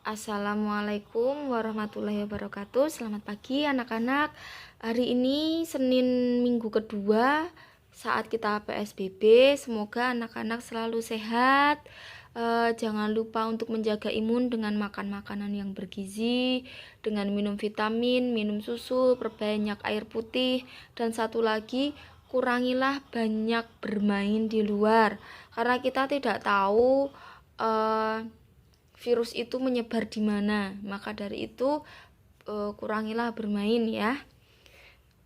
Assalamualaikum warahmatullahi wabarakatuh. Selamat pagi anak-anak. Hari ini Senin minggu kedua saat kita PSBB. Semoga anak-anak selalu sehat. Jangan lupa untuk menjaga imun dengan makan makanan yang bergizi, dengan minum vitamin, minum susu, perbanyak air putih, dan satu lagi, kurangilah banyak bermain di luar karena kita tidak tahu virus itu menyebar di mana. Maka dari itu kurangilah bermain ya.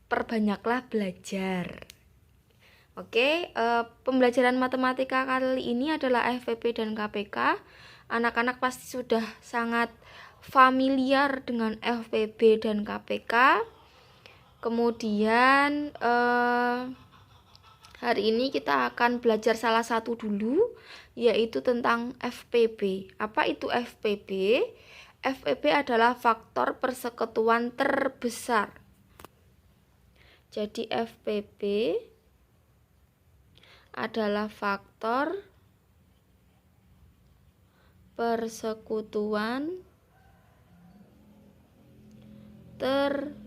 Perbanyaklah belajar. Oke, pembelajaran matematika kali ini adalah FPP dan KPK. Anak-anak pasti sudah sangat familiar dengan FPP dan KPK. Kemudian hari ini kita akan belajar salah satu dulu, yaitu tentang FPP. Apa itu FPP? FPP adalah faktor persekutuan terbesar. Jadi FPP adalah faktor persekutuan terbesar.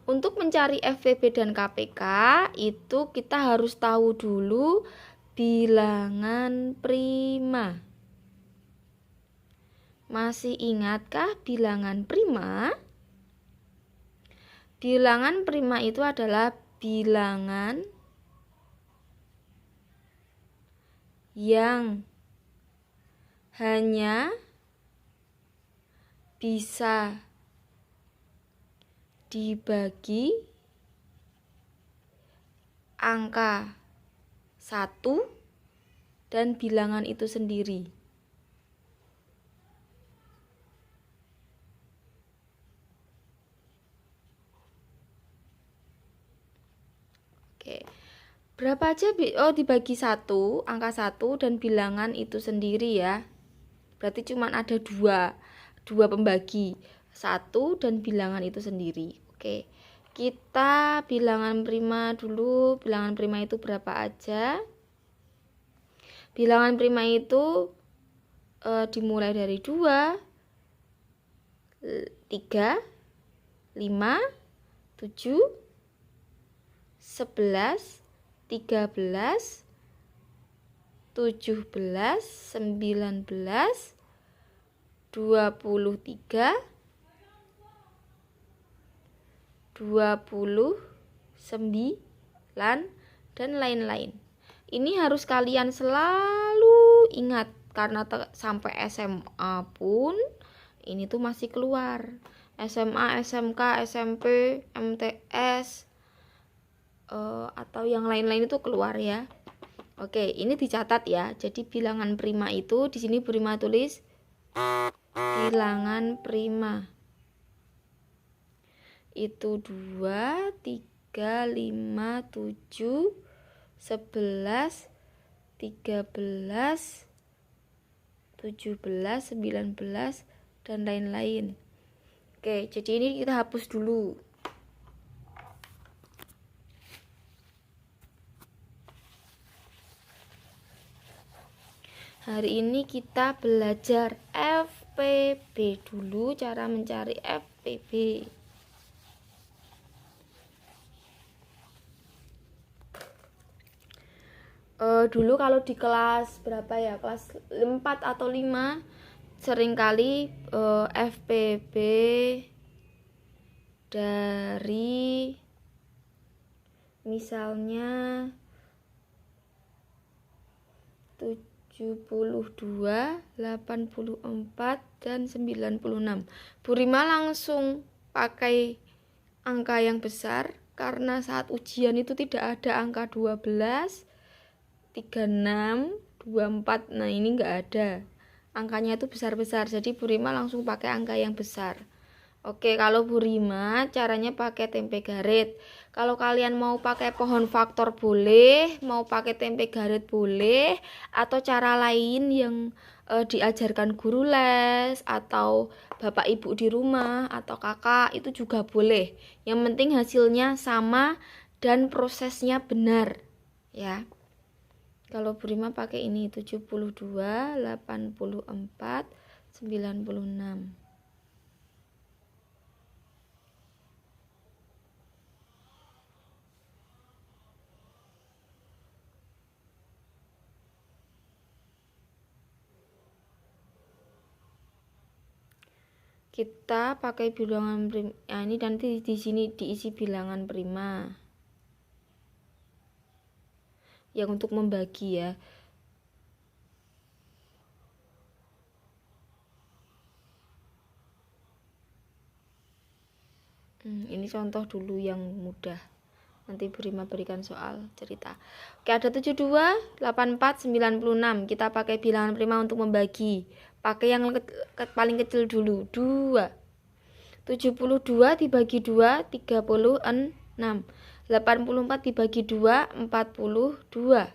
Untuk mencari FPP dan KPK itu kita harus tahu dulu bilangan prima. Masih ingatkah bilangan prima? Bilangan prima itu adalah bilangan yang hanya bisa dibagi angka 1 dan bilangan itu sendiri. Oke. Berapa aja? Dibagi 1, angka 1 dan bilangan itu sendiri ya. Berarti cuma ada dua pembagi, 1 dan bilangan itu sendiri. Oke. Kita bilangan prima dulu. Bilangan prima itu berapa aja? Bilangan prima itu dimulai dari 2, 3, 5, 7, 11, 13, 17, 19, 23, 29, dan lain-lain. Ini harus kalian selalu ingat karena sampai SMA pun ini tuh masih keluar. SMA, SMK, SMP, MTS atau yang lain-lain itu keluar ya. Oke, ini dicatat ya. Jadi bilangan prima itu di sini Prima tulis bilangan prima itu 2, 3, 5, 7, 11, 13, 17, 19, dan lain-lain. Oke, jadi ini kita hapus dulu. Hari ini kita belajar FPP dulu, cara mencari FPP. Dulu kalau di kelas berapa ya? Kelas 4 atau 5 seringkali FPP dari misalnya 72, 84, dan 96. Bu Rima langsung pakai angka yang besar karena saat ujian itu tidak ada angka 12, 36, 24. Nah, ini enggak ada. Angkanya itu besar-besar. Jadi Bu Rima langsung pakai angka yang besar. Oke, kalau Bu Rima caranya pakai tempe garit. Kalau kalian mau pakai pohon faktor boleh, mau pakai tempe garit boleh, atau cara lain yang diajarkan guru les atau bapak ibu di rumah atau kakak itu juga boleh. Yang penting hasilnya sama dan prosesnya benar, ya. Kalau Bu Rima pakai ini 72, 84, 96. Kita pakai bilangan prima. Nah, ini nanti di sini diisi bilangan prima. Yang untuk membagi ya. Ini contoh dulu yang mudah. Nanti Bu Rima berikan soal cerita. Oke, ada 72, 84, 96. Kita pakai bilangan prima untuk membagi. Pakai yang paling kecil dulu, 2. 72 dibagi 2, 36. 84 dibagi 2, 42.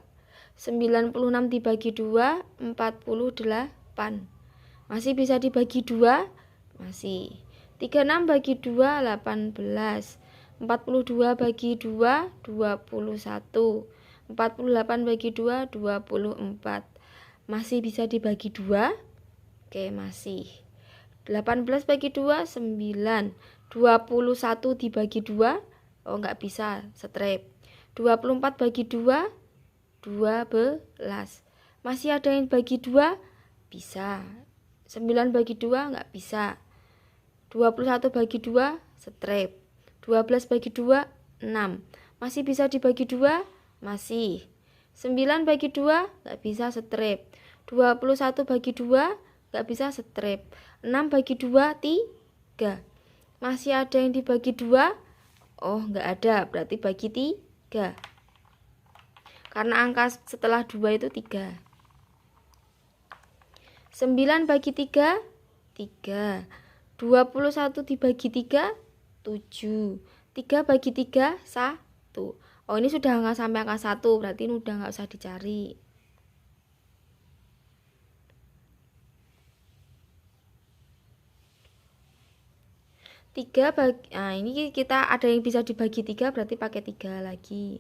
96 dibagi 2, 48. Masih bisa dibagi 2? Masih. 36 bagi 2, 18. 42 bagi 2, 21. 48 bagi 2, 24. Masih bisa dibagi 2? Oke, masih. 18 bagi 2, 9. 21 dibagi 2, oh enggak bisa, strip. 24 bagi 2, 12. Masih ada yang bagi 2? Bisa. 9 bagi 2 enggak bisa. 21 bagi 2, strip. 12 bagi 2, 6. Masih bisa dibagi 2? Masih. 9 bagi 2, enggak bisa, strip. 21 bagi 2, enggak bisa, strip. 6 bagi 2, 3. Masih ada yang dibagi 2? Oh, enggak ada, berarti bagi 3. Karena angka setelah 2 itu 3. 9 bagi 3, 3. 21 dibagi 3, 7. 3 bagi 3, 1. Oh, ini sudah nggak sampai angka 1, berarti ini udah nggak usah dicari. 3 bagi, nah ini kita ada yang bisa dibagi 3, berarti pakai 3 lagi.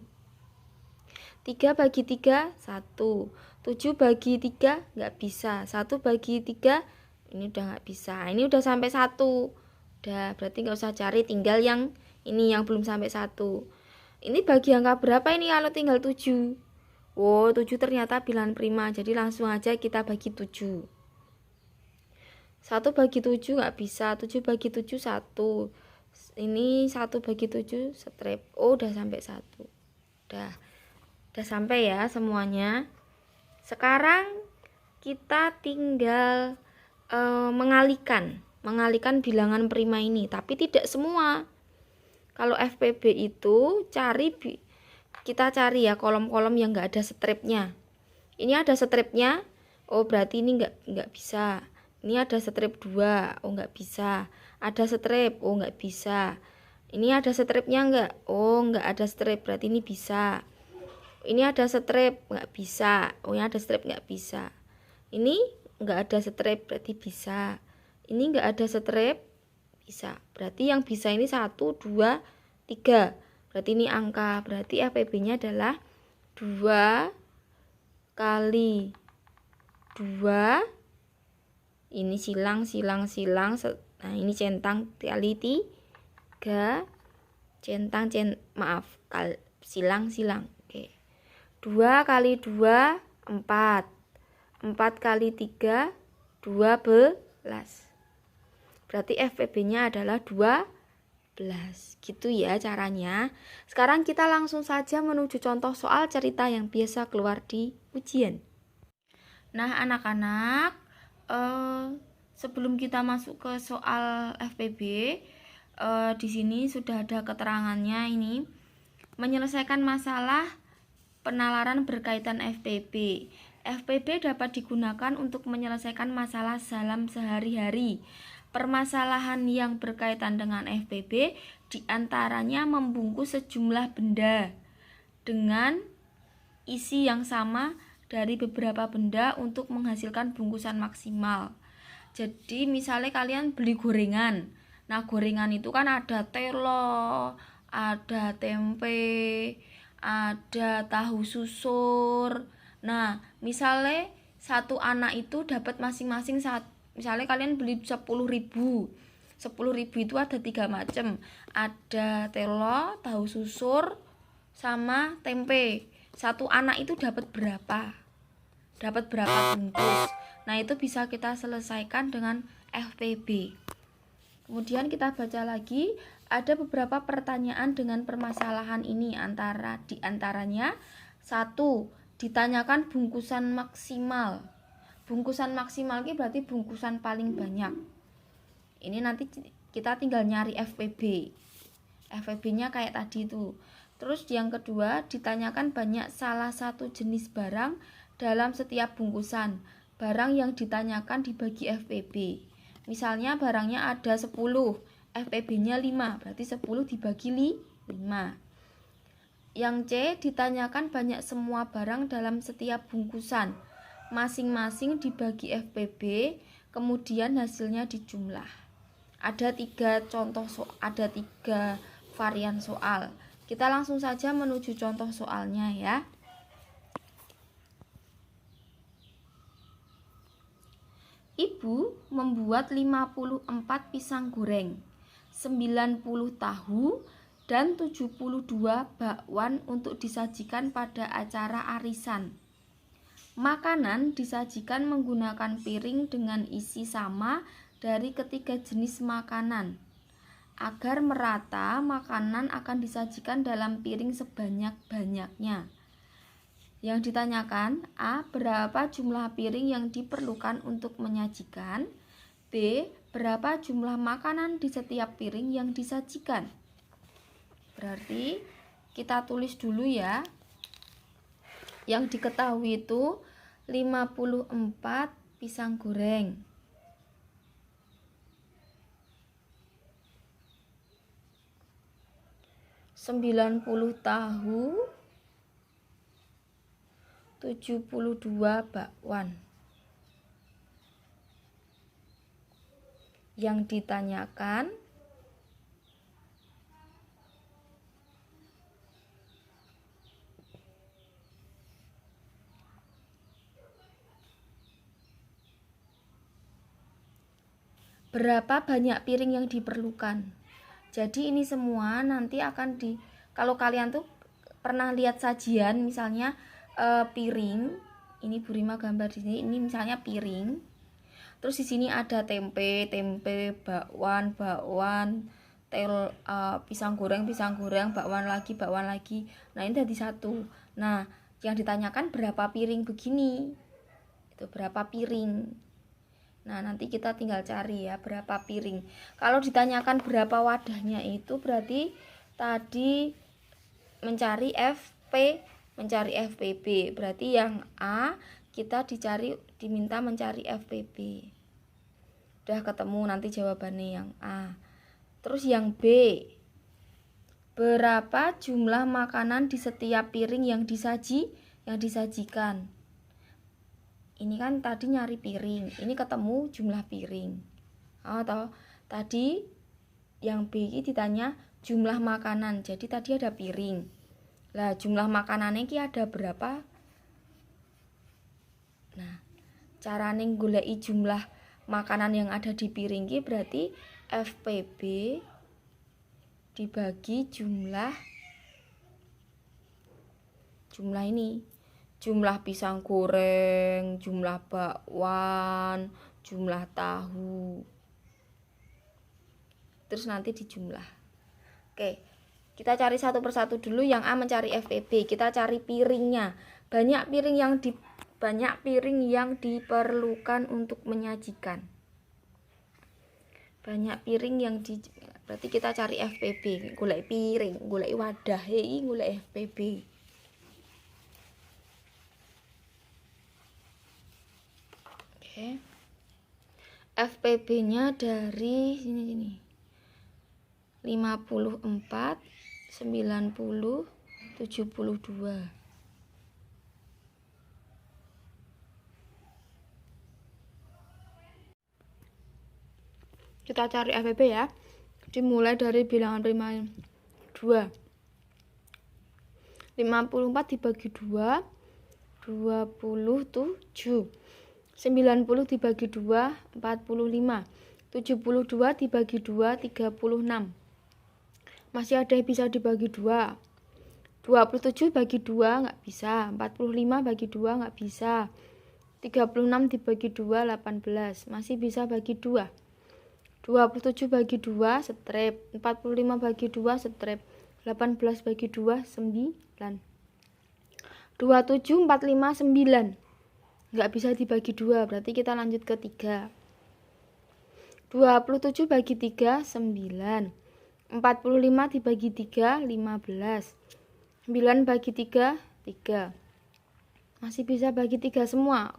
3 bagi 3, 1. 7 bagi 3, nggak bisa. 1 bagi 3, ini udah nggak bisa. Ini udah sampai 1. Udah, berarti nggak usah cari, tinggal yang ini yang belum sampai 1. Ini bagi angka berapa ini kalau tinggal 7? Oh, 7 ternyata bilangan prima, jadi langsung aja kita bagi 7. 1 bagi 7 nggak bisa. 7 bagi 7, 1. Ini 1 bagi 7, strip. Oh, udah sampai 1. Udah sampai ya semuanya. Sekarang kita tinggal mengalihkan bilangan prima ini, tapi tidak semua. Kalau FPB itu kita cari ya kolom-kolom yang nggak ada stripnya. Ini ada stripnya, oh berarti ini nggak bisa. Ini ada strip 2, oh nggak bisa. Ada strip, oh nggak bisa. Ini ada stripnya nggak? Oh nggak ada strip, berarti ini bisa. Ini ada strip, nggak bisa. Oh ini ada strip, nggak bisa. Ini nggak ada strip, berarti bisa. Ini nggak ada strip, bisa. Berarti yang bisa ini 1, 2, 3. Berarti ini angka. Berarti FPB-nya adalah 2 kali 2. Ini silang. Nah, ini centang kali 3. Silang. Oke. 2 kali 2, 4. 4 kali 3, 12. Berarti FPB-nya adalah 12. Gitu ya caranya. Sekarang kita langsung saja menuju contoh soal cerita yang biasa keluar di ujian. Nah, anak-anak, sebelum kita masuk ke soal FPB, di sini sudah ada keterangannya ini. Menyelesaikan masalah penalaran berkaitan FPB. FPB dapat digunakan untuk menyelesaikan masalah dalam sehari-hari. Permasalahan yang berkaitan dengan FPB diantaranya membungkus sejumlah benda dengan isi yang sama dari beberapa benda untuk menghasilkan bungkusan maksimal. Jadi misalnya kalian beli gorengan. Nah, gorengan itu kan ada telo, ada tempe, ada tahu susur, Nah, misalnya satu anak itu dapat masing-masing misalnya kalian beli 10.000. 10.000 itu ada 3 macam. Ada telo, tahu susur, sama tempe. Satu anak itu dapat berapa? Dapat berapa bungkus? Nah, itu bisa kita selesaikan dengan FPB. Kemudian kita baca lagi, ada beberapa pertanyaan dengan permasalahan ini. Di antaranya 1. Ditanyakan bungkusan maksimal. Bungkusan maksimal ini berarti bungkusan paling banyak. Ini nanti kita tinggal nyari FPB. FPB-nya kayak tadi itu. Terus yang kedua, ditanyakan banyak salah satu jenis barang dalam setiap bungkusan. Barang yang ditanyakan dibagi FPB. Misalnya barangnya ada 10, FPB-nya 5, berarti 10 dibagi 5. Yang C, ditanyakan banyak semua barang dalam setiap bungkusan. Masing-masing dibagi FPB, kemudian hasilnya dijumlah. Ada 3 varian soal. Kita langsung saja menuju contoh soalnya ya. Ibu membuat 54 pisang goreng, 90 tahu, dan 72 bakwan untuk disajikan pada acara arisan. Makanan disajikan menggunakan piring dengan isi sama dari ketiga jenis makanan. Agar merata, makanan akan disajikan dalam piring sebanyak-banyaknya. Yang ditanyakan, A. Berapa jumlah piring yang diperlukan untuk menyajikan? B. Berapa jumlah makanan di setiap piring yang disajikan? Berarti kita tulis dulu ya. Yang diketahui itu 54 pisang goreng. 90 tahu, 72 bakwan. Yang ditanyakan berapa banyak piring yang diperlukan. Jadi ini semua nanti akan kalau kalian tuh pernah lihat sajian misalnya piring, ini Bu Rima gambar di sini, ini misalnya piring. Terus di sini ada tempe, bakwan, pisang goreng, bakwan lagi. Nah, ini jadi satu. Nah, yang ditanyakan berapa piring begini. Itu berapa piring. Nah, nanti kita tinggal cari ya berapa piring. Kalau ditanyakan berapa wadahnya itu berarti tadi mencari FPB. Berarti yang A kita diminta mencari FPB. Udah ketemu nanti jawabannya yang A. Terus yang B. Berapa jumlah makanan di setiap piring yang disajikan? Ini kan tadi nyari piring, ini ketemu jumlah piring. Atau tadi yang B ini ditanya jumlah makanan, jadi tadi ada piring. Lah jumlah makanannya ini ada berapa? Nah, carane goleki jumlah makanan yang ada di piring ini berarti FPB dibagi jumlah ini. Jumlah pisang goreng, jumlah bakwan, jumlah tahu. Terus nanti dijumlah. Oke, kita cari satu persatu dulu. Yang A mencari FPB, kita cari piringnya. Banyak piring yang diperlukan untuk menyajikan. Banyak piring berarti kita cari FPB, golek piring, golek wadah, golek FPB. FPB-nya dari sini 54, 90, 72. Kita cari FPB ya. Dimulai dari bilangan prima 2. 54 dibagi 2, 27. 90 dibagi 2, 45. 72 dibagi 2, 36. Masih ada yang bisa dibagi 2. 27 bagi 2 nggak bisa. 45 bagi 2 nggak bisa. 36 dibagi 2, 18. Masih bisa bagi 2. 27 bagi 2, strip. 45 bagi 2, strip. 18 bagi 2, 9. 27, 45, 9. Nggak bisa dibagi 2, berarti kita lanjut ke 3. 27 bagi 3, 9. 45 dibagi 3, 15. 9 bagi 3, 3. Masih bisa bagi 3 semua.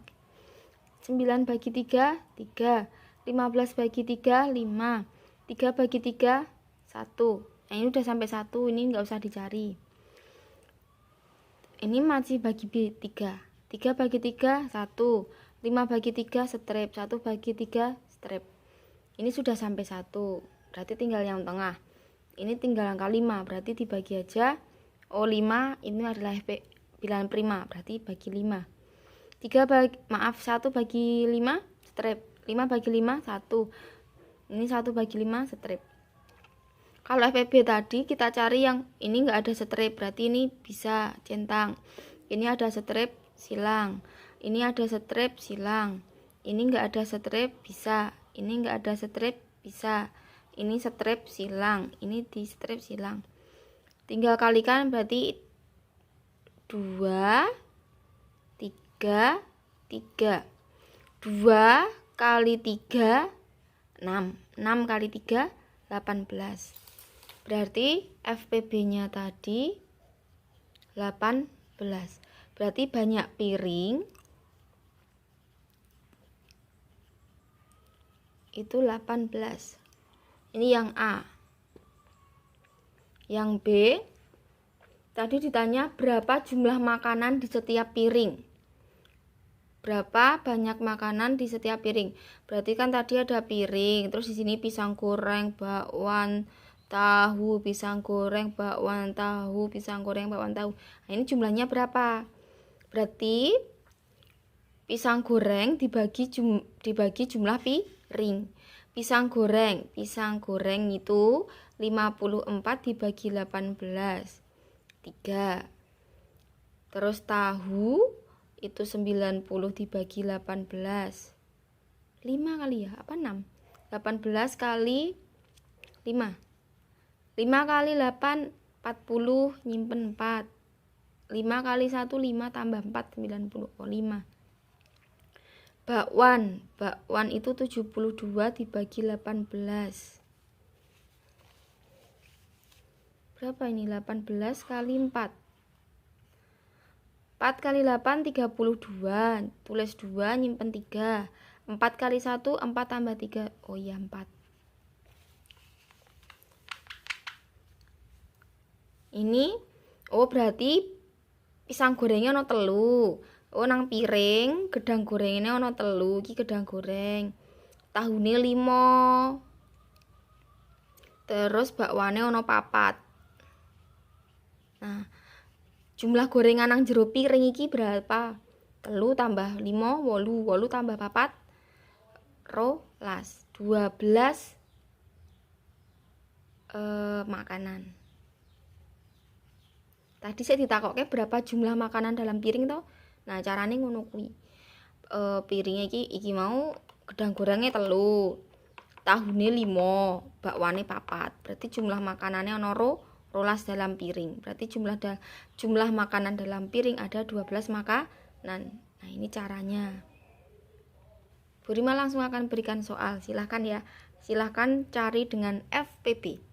9 bagi 3, 3. 15 bagi 3, 5. 3 bagi 3, 1. Nah, ini udah sampai 1, ini nggak usah dicari. Ini masih bagi 3. 3 bagi 3, 1. 5 bagi 3, strip. 1 bagi 3, strip. Ini sudah sampai 1, berarti tinggal yang tengah. Ini tinggal angka 5, berarti dibagi aja. 5 ini adalah bilangan prima, berarti bagi 5. 1 bagi 5, strip. 5 bagi 5, 1. Ini 1 bagi 5, strip. Kalau FPB tadi kita cari yang ini nggak ada strip, berarti ini bisa centang. Ini ada strip, silang. Ini ada strip, silang. Ini nggak ada strip, bisa. Ini nggak ada strip, bisa. Ini strip, silang. Ini di strip, silang. Tinggal kalikan, berarti 2, 3, 3. 2 kali 3, 6. 6 kali 3, 18. Berarti FPB-nya tadi 18. Berarti banyak piring itu 18. Ini yang A. Yang B, tadi ditanya berapa jumlah makanan di setiap piring. Berapa banyak makanan di setiap piring. Berarti kan tadi ada piring, terus di sini pisang goreng, bakwan, tahu, pisang goreng, bakwan, tahu, pisang goreng, bakwan, tahu. Nah, ini jumlahnya berapa? Berarti pisang goreng dibagi jumlah piring. Pisang goreng itu 54 dibagi 18, 3. Terus tahu itu 90 dibagi 18, 5 kali ya, apa 6? 18 kali 5. 5 kali 8, 40, nyimpen 4. 5 kali 1, 5 tambah 4, 90. 5. Bakwan itu 72 dibagi 18. Berapa ini? 18 kali 4. 4 kali 8, 32. Tulis 2, nyimpen 3. 4 kali 1, 4 tambah 3. Oh iya, 4. Ini, berarti pisang gorengnya ono telu. Nang piring, gedang gorengnya ono telu. Iki gedang goreng. Tahune 5. Terus bakwane ono 4. Nah, jumlah gorengan nang jero piring iki berapa? 3 tambah 5, 8. 8 tambah 4, 12 makanan. Tadi saya ditakokke berapa jumlah makanan dalam piring toh. Nah, carane ngono kuwi. Piringnya iki mau gedang gorengnya 3, tahune 5, bakwane 4. Berarti jumlah makanannya ono 12 dalam piring. Berarti jumlah makanan dalam piring ada 12 makanan. Nah, ini caranya. Bu Rima langsung akan berikan soal. Silahkan ya. Silahkan cari dengan FPB.